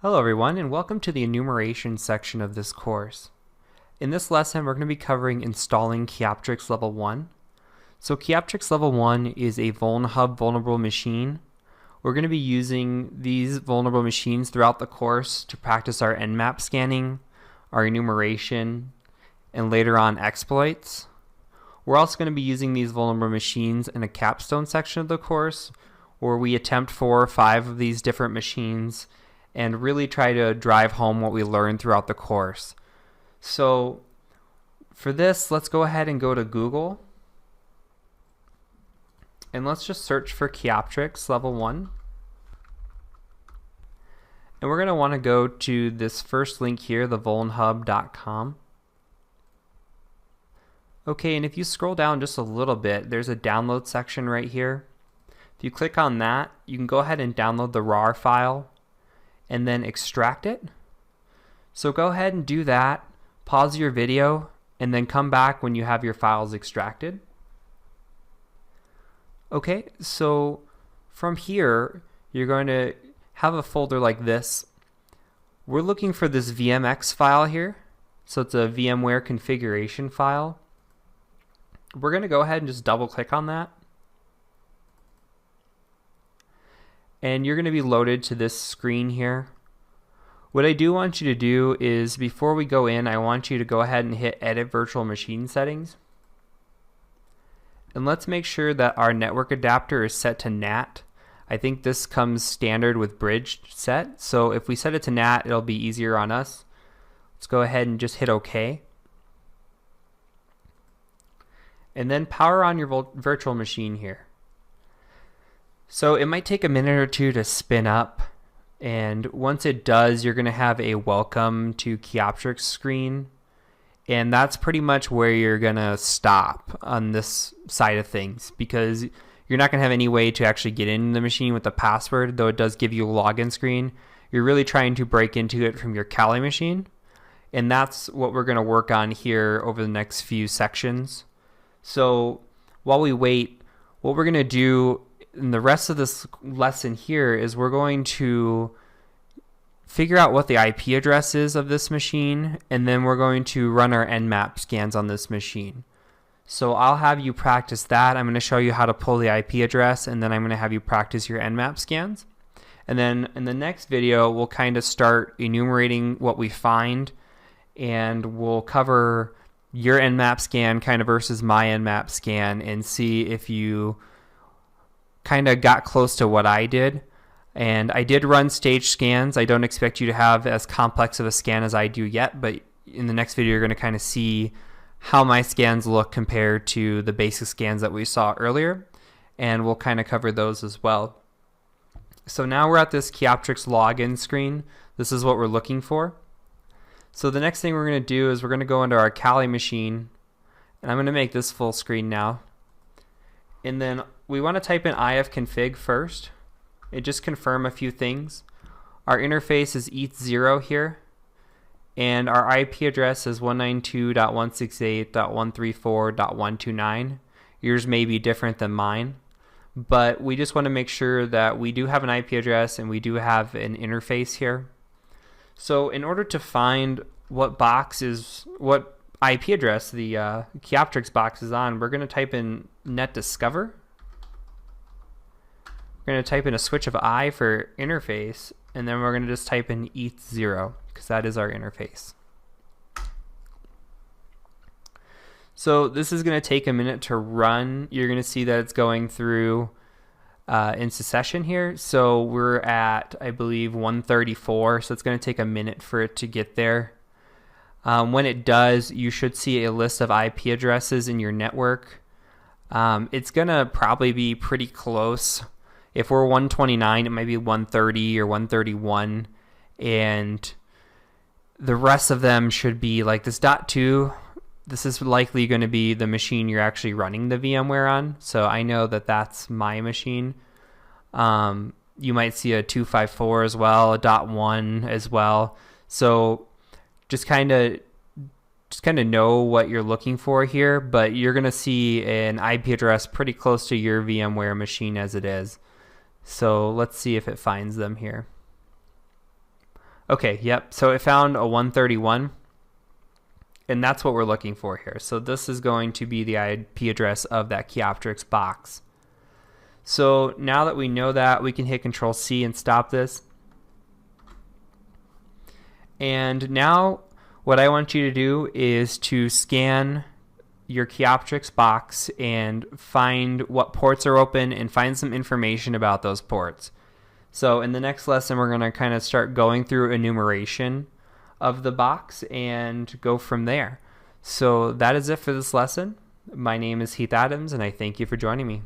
Hello everyone, and welcome to the enumeration section of this course. In this lesson, we're going to be covering installing Kioptrix Level 1. So Kioptrix Level 1 is a VulnHub vulnerable machine. We're going to be using these vulnerable machines throughout the course to practice our Nmap scanning, our enumeration, and later on exploits. We're also going to be using these vulnerable machines in a capstone section of the course, where we attempt 4 or 5 of these different machines and really try to drive home what we learned throughout the course. So for this, let's go ahead and go to Google. And let's just search for Kioptrix Level 1. And we're going to want to go to this first link here, the vulnhub.com. Okay, and if you scroll down just a little bit, there's a download section right here. If you click on that, you can go ahead and download the RAR file and then extract it. So go ahead and do that, pause your video, and then come back when you have your files extracted. Okay, so from here, you're going to have a folder like this. We're looking for this VMX file here. So it's a VMware configuration file. We're going to go ahead and just double click on that. And you're going to be loaded to this screen here. What I do want you to do is, before we go in, I want you to go ahead and hit Edit Virtual Machine Settings. And let's make sure that our network adapter is set to NAT. I think this comes standard with bridge set. So if we set it to NAT, it'll be easier on us. Let's go ahead and just hit OK. And then power on your virtual machine here. So it might take a minute or two to spin up, and once it does, you're going to have a welcome to Kioptrix screen, and that's pretty much where you're going to stop on this side of things, because you're not going to have any way to actually get into the machine with the password, though it does give you a login screen. You're really trying to break into it from your Kali machine, and that's what we're going to work on here over the next few sections. So while we wait, what we're going to do in the rest of this lesson here is we're going to figure out what the IP address is of this machine, and then we're going to run our Nmap scans on this machine. So I'll have you practice that. I'm going to show you how to pull the IP address, and then I'm going to have you practice your Nmap scans. And then in the next video, we'll kind of start enumerating what we find, and we'll cover your Nmap scan kind of versus my Nmap scan and see if you kind of got close to what I did. And I did run stage scans. I don't expect you to have as complex of a scan as I do yet, but in the next video you're going to kind of see how my scans look compared to the basic scans that we saw earlier, and we'll kind of cover those as well. So now we're at this Kioptrix login screen. This is what we're looking for. So the next thing we're going to do is we're going to go into our Kali machine, and I'm going to make this full screen now. And then we want to type in ifconfig first and just confirm a few things. Our interface is ETH0 here, and our IP address is 192.168.134.129. Yours may be different than mine, but we just want to make sure that we do have an IP address and we do have an interface here. So in order to find what IP address the Kioptrix box is on, we're going to type in netdiscover. We're going to type in a switch of I for interface, and then we're going to just type in ETH0 because that is our interface. So this is going to take a minute to run. You're going to see that it's going through in succession here. So we're at, I believe, 134, so it's going to take a minute for it to get there. When it does, you should see a list of IP addresses in your network. It's going to probably be pretty close. If we're 129, it might be 130 or 131, and the rest of them should be like this .2. This is likely going to be the machine you're actually running the VMware on, so I know that that's my machine. You might see a 254 as well, a .1 as well. So just kind of know what you're looking for here, but you're going to see an IP address pretty close to your VMware machine as it is. So let's see if it finds them here. Okay, yep. So it found a 131, and that's what we're looking for here. So this is going to be the IP address of that Kioptrix box. So now that we know that, we can hit Control C and stop this. And now what I want you to do is to scan your Kioptrix box and find what ports are open and find some information about those ports. So in the next lesson, we're going to kind of start going through enumeration of the box and go from there. So that is it for this lesson. My name is Heath Adams, and I thank you for joining me.